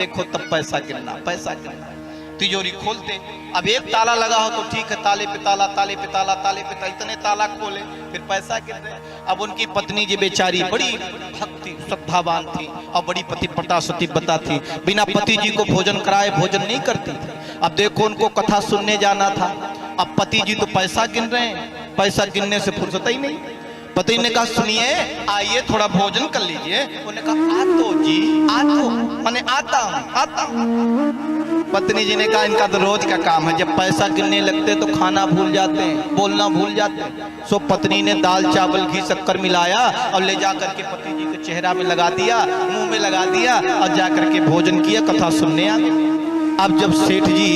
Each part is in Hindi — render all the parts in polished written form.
देखो तब पैसा गिनना, पैसा गिनना। तिजोरी खोलते, अब एक ताला लगा हो तो ठीक है, ताले पे ताला, ताले पे ताला, ताले पे ताला, इतने ताला खोले फिर पैसा गिन रहे। अब उनकी पत्नी जी बेचारी बड़ी भक्ति श्रद्धावान थी और बड़ी पतिव्रता सतीव्रता थी, बिना पति जी को भोजन कराए भोजन नहीं करती थी। अब देखो उनको कथा सुनने जाना था, अब पति जी तो पैसा गिन रहे हैं, पैसा गिनने से फुर्सत ही नहीं। पति ने कहा सुनिए आइए थोड़ा भोजन कर लीजिए। उन्होंने कहा आ तो जी, आ तो मैंने आता हूँ। पत्नी जी ने कहा इनका तो रोज का काम है, जब पैसा गिनने लगते तो खाना भूल जाते हैं, बोलना भूल जाते हैं। सो पत्नी ने दाल चावल घी शक्कर मिलाया और ले जा करके पति जी के चेहरा में लगा दिया, मुंह में लगा दिया और जा करके भोजन किया, कथा सुनने आ गए। अब जब सेठ जी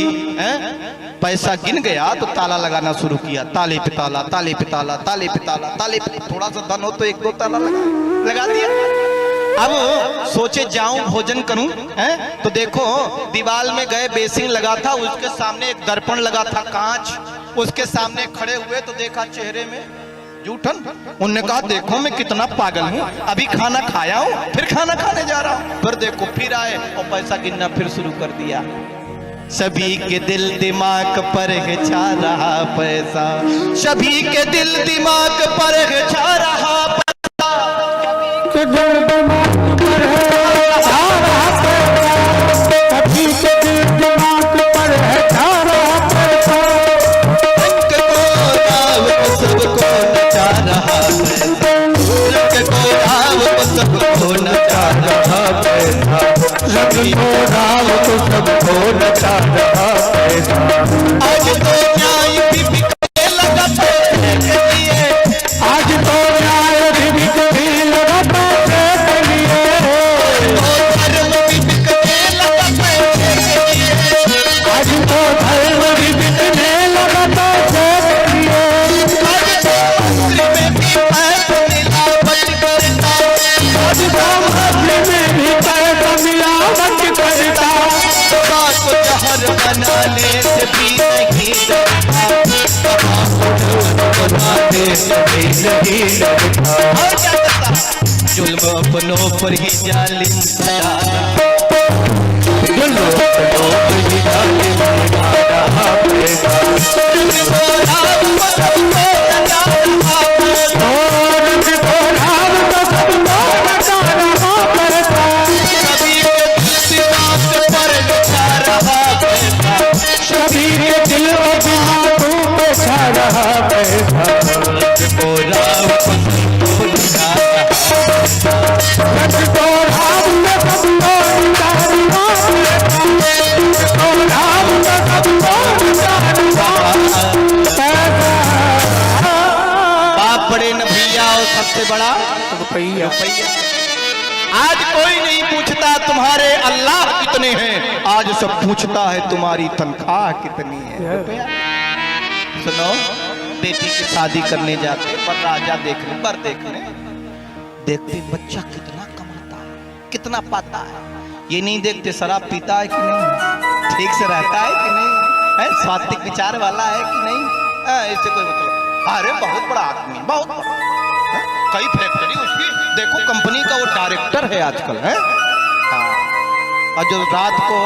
पैसा गिन गया तो ताला लगाना शुरू किया, ताले पे ताला, ताले पे ताला, ताले पे ताला, ताले पे, थोड़ा सा धन हो तो एक दो ताला लगा दिया। अब सोचे जाऊं भोजन करूं, तो देखो दीवार में गए, बेसिन लगा था, उसके सामने एक दर्पण लगा था कांच, उसके सामने खड़े हुए तो देखा चेहरे में जूठन। उनने कहा देखो मैं कितना पागल हूँ, अभी खाना खाया हूँ फिर खाना खाने जा रहा हूँ। फिर देखो फिर आए और पैसा गिनना फिर शुरू कर दिया। सभी के दिल दिमाग पर है छा रहा पैसा, सभी के दिल दिमाग पर है छा रहा पैसा, के दिल दिमाग पर है छा रहा पैसा, सभी के दिल दिमाग पर है छा रहा पैसा, रंग को राव सबको नचा रहा पैसा, रंग को राव सबको नचा रहा पैसा, रंग को राव सबको नचा रहा पैसा। आज तो न्याय भी बिकने लगा पैसे के लिए, आज तो न्याय भी बिकने लगा पैसे के लिए, तो धर्म भी बिकने लगा पैसे के लिए, आज तो धर्म भी बिकने लगा पैसे के लिए, आज तो मंत्री में भी पैसा मिलावट करता, आज तो मंत्री में भी पैसा मिलावट करता, जहर बनाने से भी नहीं डरता, बनाने से भी नहीं डरता। और क्या करता? जुल्म अपनों पर ही जालिम सजाना, जुल्म अपनों पर ही जालिम सजाना पड़ेगा, जुल्म को राम को सबको नचाना पड़ेगा, जुल्म को राम को सबको नचाना पड़ेगा, सभी के दिमाग पर नचा रहा पैसा, सभी के दिल और दिमागों पे छा रहा पैसा, रंग को राम को सबको नचाना, रंग को राम को सबको नचाना, रंग को राम को सबको नचाना पैसा। बाप बड़े न भैया और सबसे बड़ा रुपया। आज कोई नहीं पूछता तुम्हारे अल्लाह कितने हैं, आज सब पूछता है तुम्हारी तनख्वाह कितनी है। सुनो, बेटी की शादी करने जाते पर राजा देखने पर देखते बच्चा कितना कमाता है, कितना पाता है, ये नहीं देखते शराब पीता है कि नहीं, ठीक से रहता है कि नहीं, सात्विक विचार वाला है कि नहीं, इससे कोई मतलब। अरे बहुत बड़ा आदमी, बहुत बड़ा, कई फैक्ट्री उसकी, देखो कंपनी का वो डायरेक्टर है आजकल, है हाँ। और जो रात को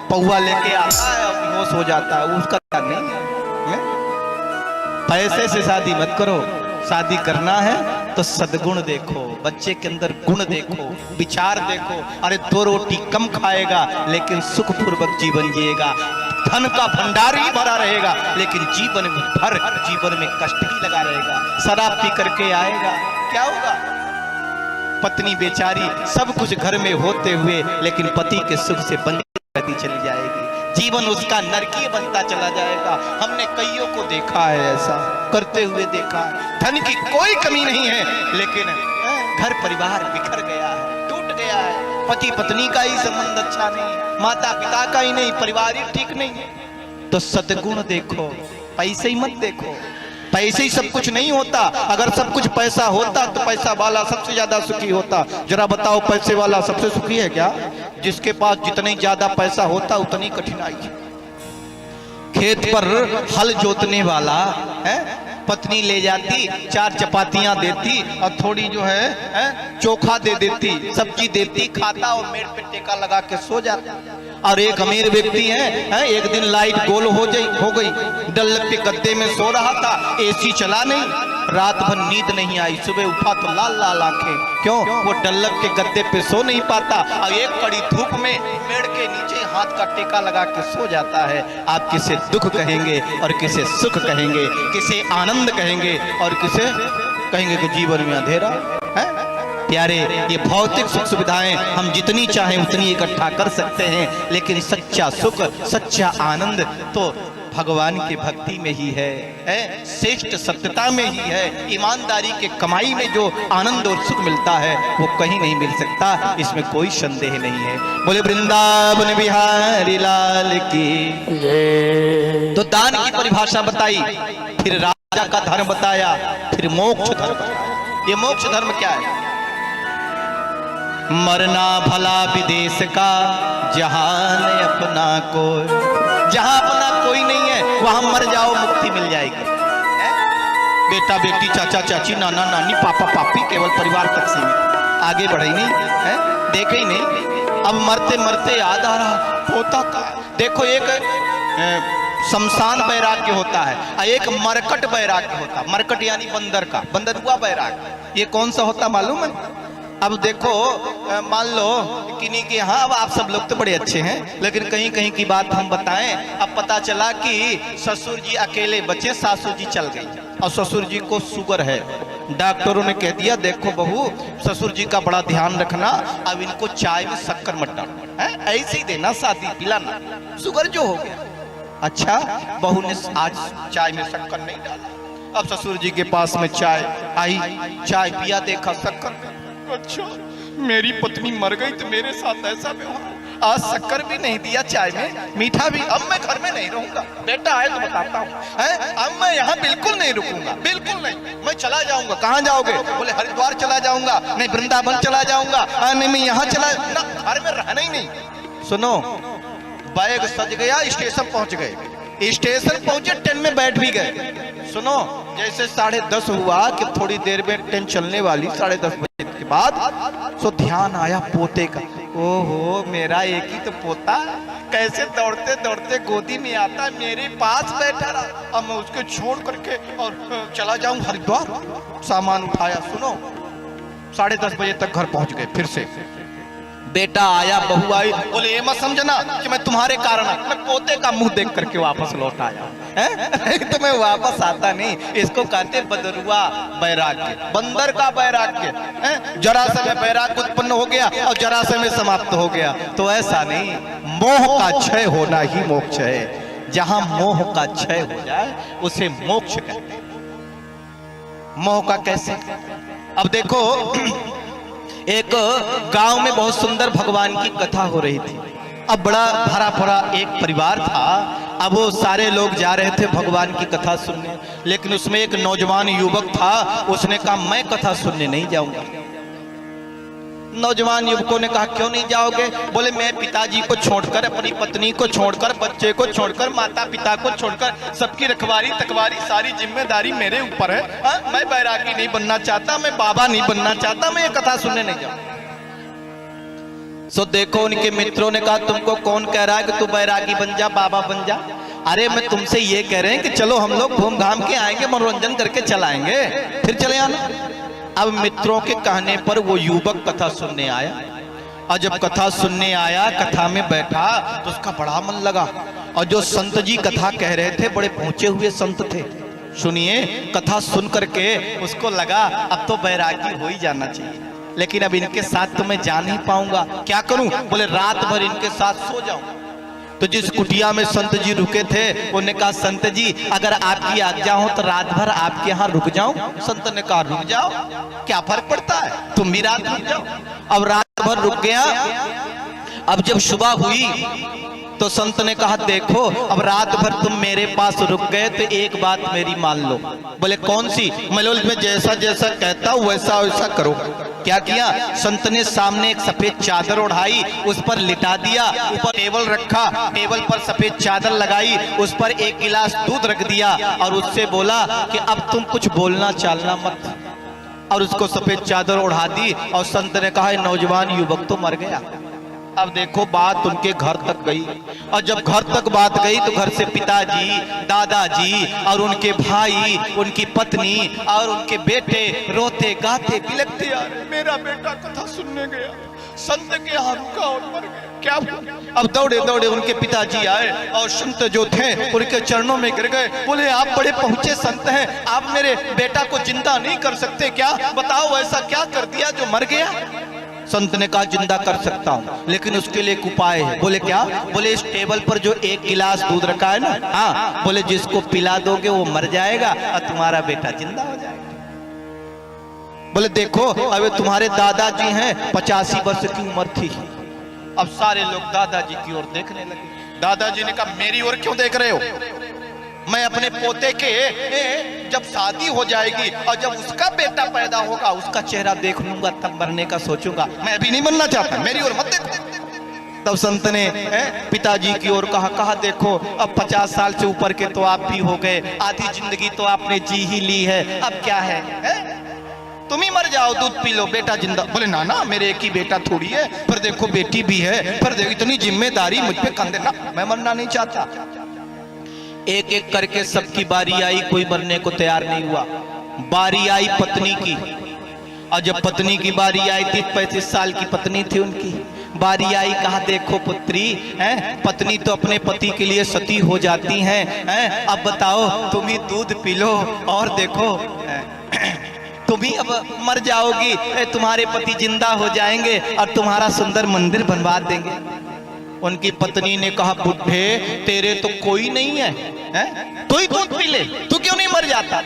पौवा लेके आता है और बेहोश हो जाता है, उसका क्या नहीं है। पैसे से शादी मत करो, शादी करना है तो सद्गुण देखो, बच्चे के अंदर गुण देखो, विचार देखो। अरे 2 रोटी कम खाएगा लेकिन सुखपूर्वक जीवन जिएगा, धन का भंडार ही भरा रहेगा लेकिन जीवन भर जीवन में कष्ट ही लगा रहेगा। शराब पी करके आएगा, क्या होगा? पत्नी बेचारी सब कुछ घर में होते हुए लेकिन पति के सुख से वंचित रहती चली जाएगी, जीवन उसका नरकीय बनता चला जाएगा। हमने कईयों को देखा है, ऐसा करते हुए देखा है। धन की कोई कमी नहीं है लेकिन घर परिवार बिखर गया है, टूट गया है, पति पत्नी का ही संबंध अच्छा नहीं, माता पिता का ही नहीं, परिवार ही ठीक नहीं है। तो सद्गुण देखो, पैसे ही मत देखो, पैसे ही सब कुछ नहीं होता। अगर सब कुछ पैसा होता तो पैसा वाला सबसे ज्यादा सुखी होता। जरा बताओ पैसे वाला सबसे सुखी है क्या? जिसके पास जितनी ज्यादा पैसा होता उतनी कठिनाई है। खेत पर हल जोतने वाला है, पत्नी ले जाती, 4 चपातियां देती और थोड़ी जो है चोखा दे देती, सब्जी देती, खाता और मेड़ पे टेका लगा के सो जाता। और एक अमीर व्यक्ति है, एक दिन लाइट गोल हो गई, डल्लब के गद्दे में सो रहा था, एसी चला नहीं, रात भर नींद नहीं आई, सुबह उठा तो लाल लाल आंखें, क्यों? वो डल्लब के गद्दे पे सो नहीं पाता और एक कड़ी धूप में पेड़ के नीचे हाथ का टेका लगा के सो जाता है। आप किसे दुख कहेंगे और किसे सुख कहेंगे, किसे आनंद कहेंगे और किसे कहेंगे कि जीवन में अंधेरा है। प्यारे, ये भौतिक सुख सुविधाएं हम जितनी चाहें उतनी इकट्ठा कर सकते हैं, लेकिन सच्चा सुख, सच्चा आनंद तो भगवान की भक्ति में ही है, श्रेष्ठ सत्यता में ही है। ईमानदारी के कमाई में जो आनंद और सुख मिलता है वो कहीं नहीं मिल सकता, इसमें कोई संदेह नहीं है। बोले वृंदावन बिहारी लाल की। तो दान की परिभाषा बताई, फिर राजा का धर्म बताया, फिर मोक्ष धर्म। ये मोक्ष धर्म क्या है? मरना भला विदेश का, जहान अपना कोई, जहां अपना कोई नहीं है वहां मर जाओ, मुक्ति मिल जाएगी। बेटा बेटी, चाचा चाची, नाना नानी, पापा पापी, केवल परिवार तक सीमित, आगे बढ़े ही नहीं है, देखे ही नहीं। अब मरते मरते याद आ रहा पोता का। देखो, एक शमशान वैराग्य होता है, एक मरकट वैराग्य होता है। मरकट यानी बंदर का, बंदर हुआ वैराग्य। ये कौन सा होता मालूम है? अब देखो, मान लो किन्हीं के यहाँ, अब आप सब लोग तो बड़े अच्छे हैं, लेकिन कहीं कहीं की बात हम बताएं। अब पता चला कि ससुर जी अकेले बचे, सासू जी चल गई और ससुर जी को शुगर है। डॉक्टरों ने कह दिया, देखो बहू, ससुर जी का बड़ा ध्यान रखना, अब इनको चाय में शक्कर मत डालना, ऐसे ही देना, सादी पिलाना, शुगर जो हो गया। अच्छा, बहू ने आज चाय में शक्कर नहीं डाला। अब ससुर जी के पास में चाय आई, चाय पिया, देखा शक्कर। अच्छा, मेरी पत्नी मर गई तो मेरे साथ ऐसा व्यवहार, आज शक्कर भी नहीं दिया चाय में, मीठा भी। अब मैं घर में नहीं रहूंगा, बेटा आए तो बताता हूँ, अब मैं यहाँ बिल्कुल नहीं रुकूंगा, बिल्कुल नहीं, मैं चला जाऊंगा। कहाँ जाओगे? बोले हरिद्वार चला जाऊंगा, नहीं वृंदावन चला जाऊंगा, नहीं मैं यहाँ चला ना, घर में रहना ही नहीं। सुनो, बैग सज गया, स्टेशन पहुंच गए, स्टेशन पहुंचे, ट्रेन में बैठ भी गए। सुनो, जैसे 10:30 हुआ कि थोड़ी देर में ट्रेन चलने वाली, 10:30 बजे के बाद, तो ध्यान आया पोते का। ओहो, मेरा एक ही तो पोता, कैसे दौड़ते दौड़ते गोदी में आता, मेरे पास बैठा रहा, अब मैं उसको छोड़ करके और चला जाऊं हरिद्वार। सामान उठाया, सुनो, 10:30 बजे तक घर पहुंच गए। फिर से बेटा आया, बहू आई, बोले ये मत समझना कि मैं तुम्हारे कारण, मैं पोते का मुंह देख करके वापस लौट आया। तो मैं वापस आता नहीं, इसको कहते बदरुआ वैराग्य, बंदर का वैराग्य। जरा से में वैराग्य उत्पन्न हो गया और जरा से में समाप्त हो गया। तो ऐसा नहीं, मोह का क्षय होना ही मोक्ष है। जहां मोह का क्षय हो जाए उसे मोक्ष कहते हैं। मोह का कैसे? अब देखो, एक गांव में बहुत सुंदर भगवान की कथा हो रही थी। अब बड़ा भरा भरा एक परिवार था। अब वो सारे लोग जा रहे थे भगवान की कथा सुनने, लेकिन उसमें एक नौजवान युवक था, उसने कहा मैं कथा सुनने नहीं जाऊंगा। नौजवान युवकों ने कहा क्यों नहीं जाओगे? बोले मैं पिताजी को छोड़कर, अपनी पत्नी को छोड़कर, बच्चे को छोड़कर, माता पिता को छोड़कर, सबकी रखवाली तकवारी सारी जिम्मेदारी मेरे ऊपर है। मैं बैरागी नहीं बनना चाहता, मैं बाबा नहीं बनना चाहता, मैं ये कथा सुनने नहीं जाऊँ। सो देखो, उनके मित्रों ने कहा तुमको कौन कह रहा है कि तू बैरागी बन जा, बाबा बन जा? अरे मैं तुमसे ये कह रहे हैं कि चलो हम लोग घूम घाम के आएंगे, मनोरंजन करके चलाएंगे, फिर चले आना। अब मित्रों के कहने पर वो युवक कथा सुनने आया, और जब कथा सुनने आया, कथा में बैठा तो उसका बड़ा मन लगा। और जो संत जी कथा कह रहे थे, बड़े पहुंचे हुए संत थे। सुनिए, कथा सुन करके उसको लगा अब तो बैरागी हो ही जाना चाहिए, लेकिन अब इनके साथ तो मैं जा नहीं पाऊंगा, क्या करूं? बोले रात भर इनके साथ सो जाऊं। तो जिस कुटिया में संत जी रुके थे, उन्होंने कहा संत जी अगर आपकी आज्ञा हो तो रात भर आपके यहाँ रुक जाऊं। संत ने कहा रुक जाओ, क्या फर्क पड़ता है, तुम भी रात रुक जाओ। अब रात भर रुक गया। अब जब सुबह हुई तो संत ने कहा देखो अब रात भर तुम मेरे पास रुक गए तो एक बात मेरी मान लो। बोले कौन सी? मैं जैसा जैसा कहता हूं वैसा वैसा करो। क्या किया? संत ने सामने एक सफेद चादर उठाई, उस पर लिटा दिया, ऊपर टेबल रखा, टेबल पर सफेद चादर लगाई, उस पर एक गिलास दूध रख दिया और उससे बोला कि अब तुम कुछ बोलना चालना मत। और उसको सफेद चादर उड़ा दी और संत ने कहा नौजवान युवक तो मर गया। अब देखो बात उनके घर तक गई और जब घर तक बात गई तो घर से पिताजी, दादाजी और उनके भाई, उनकी पत्नी और उनके बेटे रोते गाते बिलखते आ रहे, मेरा बेटा कथा सुनने गया, संत के यहाँ रुका और मर गया, क्या हुआ? अब दौड़े दौड़े उनके पिताजी आए और संत जो थे उनके चरणों में गिर गए। बोले आप बड़े पहुंचे संत हैं, आप मेरे बेटा को जिंदा नहीं कर सकते क्या? बताओ ऐसा क्या कर दिया जो मर गया? संत ने कहा जिंदा कर सकता हूं लेकिन उसके लिए एक उपाय है। बोले क्या? बोले इस टेबल पर जो एक गिलास दूध रखा है ना, हाँ, बोले जिसको पिला दोगे वो मर जाएगा और तुम्हारा बेटा जिंदा हो जाएगा। बोले देखो अब तुम्हारे दादाजी हैं, 85 वर्ष की उम्र थी। अब सारे लोग दादाजी की ओर देखने लगे। दादाजी ने कहा मेरी ओर क्यों देख रहे हो? मैं अपने पोते के जब शादी हो जाएगी और जब उसका बेटा पैदा होगा उसका चेहरा देख लूंगा तब मरने का सोचूंगा, मैं अभी नहीं मरना चाहता, मेरी ओर मत देखो। तब संत ने पिताजी की ओर कहा देखो अब 50 साल से ऊपर के तो आप भी हो गए, आधी जिंदगी तो आपने जी ही ली है, अब क्या है? तुम ही मर जाओ, दूध पी लो, बेटा जिंदा। बोले ना मेरे एक ही बेटा थोड़ी है, पर देखो बेटी भी है, पर देखो इतनी जिम्मेदारी मुझ पे कंधे ना, मैं मरना नहीं चाहता। एक एक करके सबकी बारी आई, कोई मरने को तैयार नहीं हुआ। बारी आई पत्नी की और जब पत्नी की बारी आई थी, 35 साल की पत्नी थी उनकी, बारी आई, कहा देखो पुत्री हैं, पत्नी तो अपने पति के लिए सती हो जाती हैं, अब बताओ तुम ही दूध पी लो और देखो तुम ही अब मर जाओगी, तुम्हारे पति जिंदा हो जाएंगे और तुम्हारा सुंदर मंदिर बनवा देंगे। उनकी पत्नी ने कहा बुढ़े तेरे तो कोई नहीं है, तू ही दूध पी ले, तू क्यों नहीं मर जाता?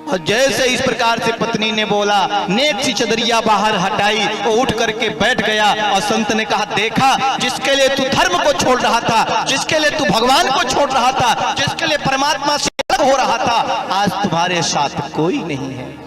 और जैसे इस प्रकार से पत्नी ने बोला, नेक सी चदरिया बाहर हटाई, वो उठ करके बैठ गया और संत ने कहा देखा जिसके लिए तू धर्म को छोड़ रहा था, जिसके लिए तू भगवान को छोड़ रहा था, जिसके लिए परमात्मा से अलग हो रहा था, आज तुम्हारे साथ कोई नहीं है।